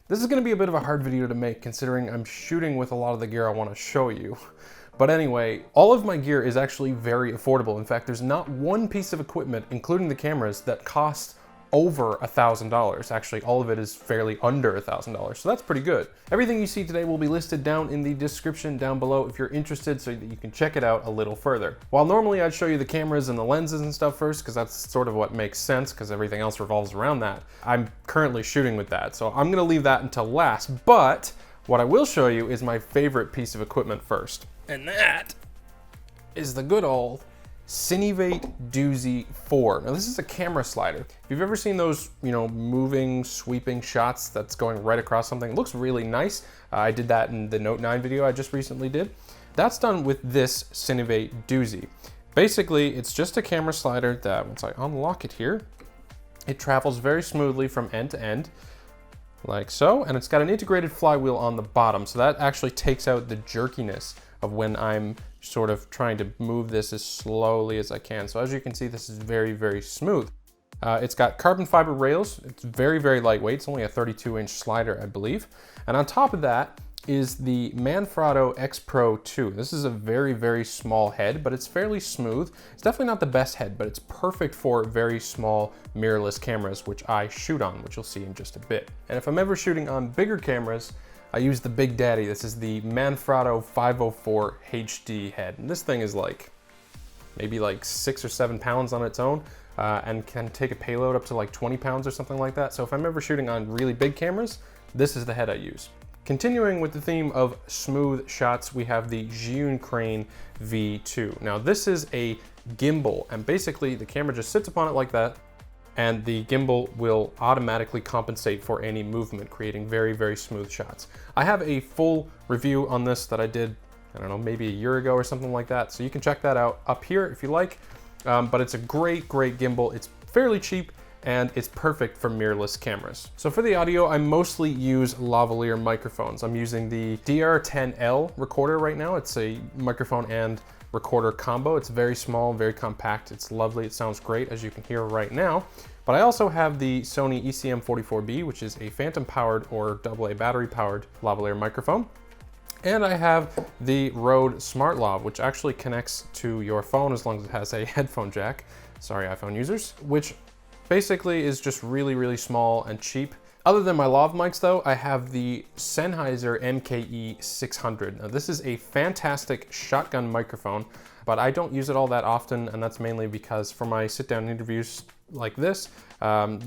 This is going to be a bit of a hard video to make considering I'm shooting with a lot of the gear I want to show you. But anyway, all of my gear is actually very affordable. In fact, there's not one piece of equipment, including the cameras, that costs over $1,000. Actually, all of it is fairly under $1,000, so that's pretty good. Everything you see today will be listed down in the description down below if you're interested, so that you can check it out a little further. While normally I'd show you the cameras and the lenses and stuff first, because that's sort of what makes sense, because everything else revolves around that, I'm currently shooting with that, so I'm gonna leave that until last, but what I will show you is my favorite piece of equipment first. And that is the good old Cinevate Doozy 4. Now this is a camera slider. If you've ever seen those, moving, sweeping shots that's going right across something, it looks really nice. I did that in the Note 9 video I just recently did. That's done with this Cinevate Doozy. Basically, it's just a camera slider that once I unlock it here, it travels very smoothly from end to end, like so, and it's got an integrated flywheel on the bottom, so that actually takes out the jerkiness of when I'm sort of trying to move this as slowly as I can. So as you can see, this is very, very smooth. It's got carbon fiber rails. It's very, very lightweight. It's only a 32-inch slider, I believe. And on top of that is the Manfrotto X Pro 2. This is a very, very small head, but it's fairly smooth. It's definitely not the best head, but it's perfect for very small mirrorless cameras, which I shoot on, which you'll see in just a bit. And if I'm ever shooting on bigger cameras, I use the Big Daddy. This is the Manfrotto 504 HD head. And this thing is maybe 6 or 7 pounds on its own and can take a payload up to 20 pounds or something like that. So if I'm ever shooting on really big cameras, this is the head I use. Continuing with the theme of smooth shots, we have the Zhiyun Crane V2. Now this is a gimbal, and basically the camera just sits upon it like that, and the gimbal will automatically compensate for any movement, creating very, very smooth shots. I have a full review on this that I did, I don't know, maybe a year ago or something like that, so you can check that out up here if you like. But it's a great, great gimbal. It's fairly cheap, and it's perfect for mirrorless cameras. So for the audio, I mostly use lavalier microphones. I'm using the DR10L recorder right now. It's a microphone and recorder combo. It's very small, very compact. It's lovely. It sounds great, as you can hear right now. But I also have the Sony ECM44B, which is a phantom powered or AA battery powered lavalier microphone. And I have the Rode Smart Lav, which actually connects to your phone as long as it has a headphone jack. Sorry, iPhone users, which basically is just really, really small and cheap. Other than my lav mics though, I have the Sennheiser MKE 600. Now this is a fantastic shotgun microphone, but I don't use it all that often, and that's mainly because for my sit-down interviews like this,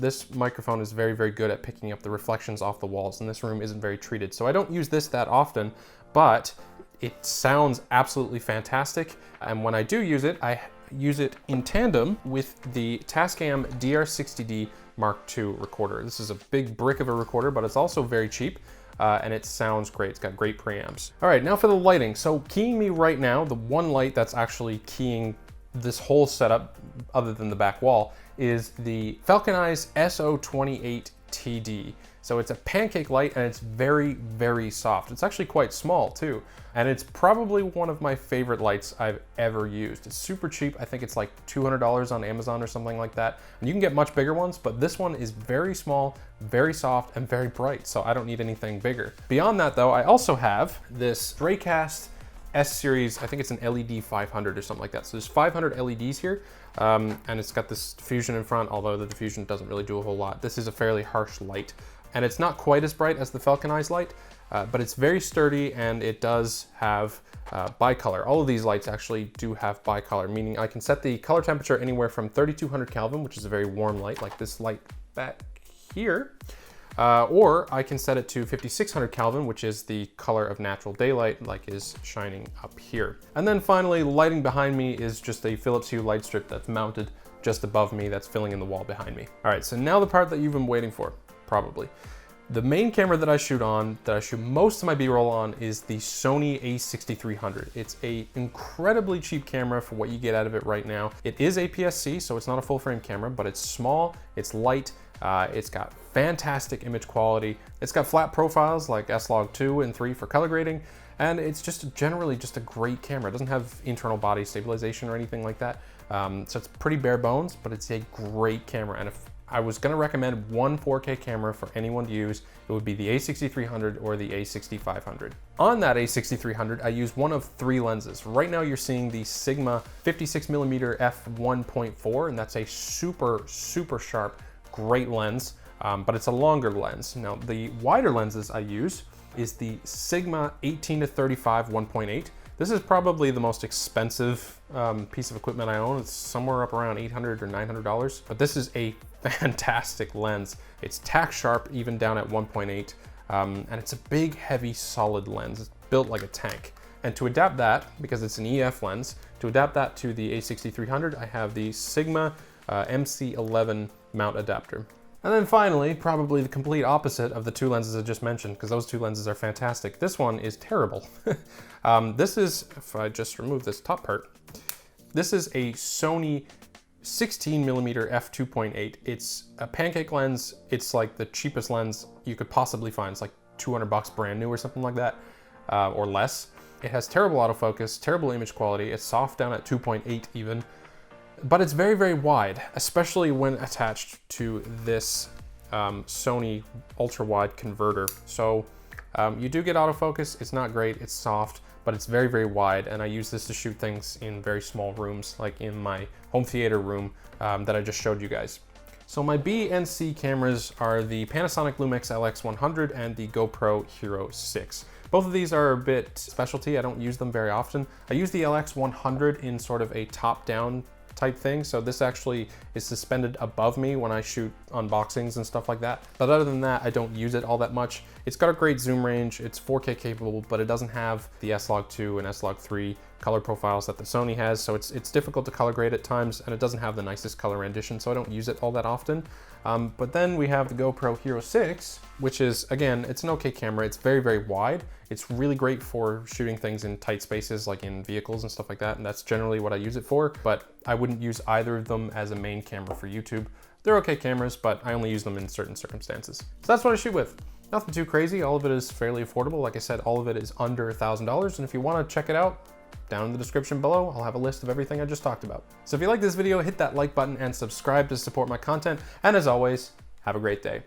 this microphone is very, very good at picking up the reflections off the walls, and this room isn't very treated. So I don't use this that often, but it sounds absolutely fantastic. And when I do use it, I use it in tandem with the Tascam DR60D Mark II recorder. This is a big brick of a recorder, but it's also very cheap. And it sounds great. It's got great preamps. All right, now for the lighting. So keying me right now, the one light that's actually keying this whole setup, other than the back wall, is the Falcon Eyes SO28TD. So it's a pancake light, and it's very, very soft. It's actually quite small too. And it's probably one of my favorite lights I've ever used. It's super cheap. I think it's like $200 on Amazon or something like that. And you can get much bigger ones, but this one is very small, very soft, and very bright. So I don't need anything bigger. Beyond that though, I also have this Raycast S-Series, I think it's an LED 500 or something like that. So there's 500 LEDs here, and it's got this diffusion in front, although the diffusion doesn't really do a whole lot. This is a fairly harsh light, and it's not quite as bright as the Falcon Eyes light, but it's very sturdy, and it does have bicolor. All of these lights actually do have bicolor, meaning I can set the color temperature anywhere from 3200 Kelvin, which is a very warm light, like this light back here, or I can set it to 5600 Kelvin, which is the color of natural daylight, like is shining up here. And then finally, lighting behind me is just a Philips Hue light strip that's mounted just above me, that's filling in the wall behind me. All right, so now the part that you've been waiting for, probably. The main camera that I shoot on, that I shoot most of my B-roll on, is the Sony a6300. It's a incredibly cheap camera for what you get out of it right now. It is APS-C, so it's not a full frame camera, but it's small, it's light, it's got fantastic image quality. It's got flat profiles like S-Log 2 and 3 for color grading, and it's just generally just a great camera. It doesn't have internal body stabilization or anything like that. So it's pretty bare bones, but it's a great camera and a I was gonna recommend one 4K camera for anyone to use, it would be the a6300 or the a6500. On that a6300, I use one of 3 lenses. Right now you're seeing the Sigma 56mm f1.4, and that's a super, super sharp, great lens, but it's a longer lens. Now, the wider lenses I use is the Sigma 18-35 1.8. This is probably the most expensive piece of equipment I own. It's somewhere up around $800 or $900, but this is a fantastic lens. It's tack sharp even down at 1.8, and it's a big, heavy, solid lens. It's built like a tank. And to adapt that, because it's an EF lens, to adapt that to the a6300, I have the Sigma MC11 mount adapter. And then finally, probably the complete opposite of the 2 lenses I just mentioned, because those 2 lenses are fantastic. This one is terrible. This is, if I just remove this top part, this is a Sony 16mm f2.8. It's a pancake lens. It's like the cheapest lens you could possibly find. It's like $200 brand new or something like that, or less. It has terrible autofocus, terrible image quality. It's soft down at 2.8 even. But it's very, very wide, especially when attached to this Sony ultra-wide converter. So you do get autofocus, it's not great, it's soft, but it's very, very wide, and I use this to shoot things in very small rooms, like in my home theater room that I just showed you guys. So my B and C cameras are the Panasonic Lumix LX100 and the GoPro Hero 6. Both of these are a bit specialty, I don't use them very often. I use the LX100 in sort of a top-down type thing. So this actually is suspended above me when I shoot unboxings and stuff like that. But other than that, I don't use it all that much. It's got a great zoom range, it's 4K capable, but it doesn't have the S-Log2 and S-Log3 color profiles that the Sony has, so it's difficult to color grade at times, and it doesn't have the nicest color rendition, so I don't use it all that often. But then we have the GoPro Hero 6, which is, again, it's an okay camera. It's very, very wide. It's really great for shooting things in tight spaces, like in vehicles and stuff like that, and that's generally what I use it for, but I wouldn't use either of them as a main camera for YouTube. They're okay cameras, but I only use them in certain circumstances. So that's what I shoot with. Nothing too crazy. All of it is fairly affordable. Like I said, all of it is under $1,000, and if you want to check it out, down in the description below, I'll have a list of everything I just talked about. So if you like this video, hit that like button and subscribe to support my content. And as always, have a great day.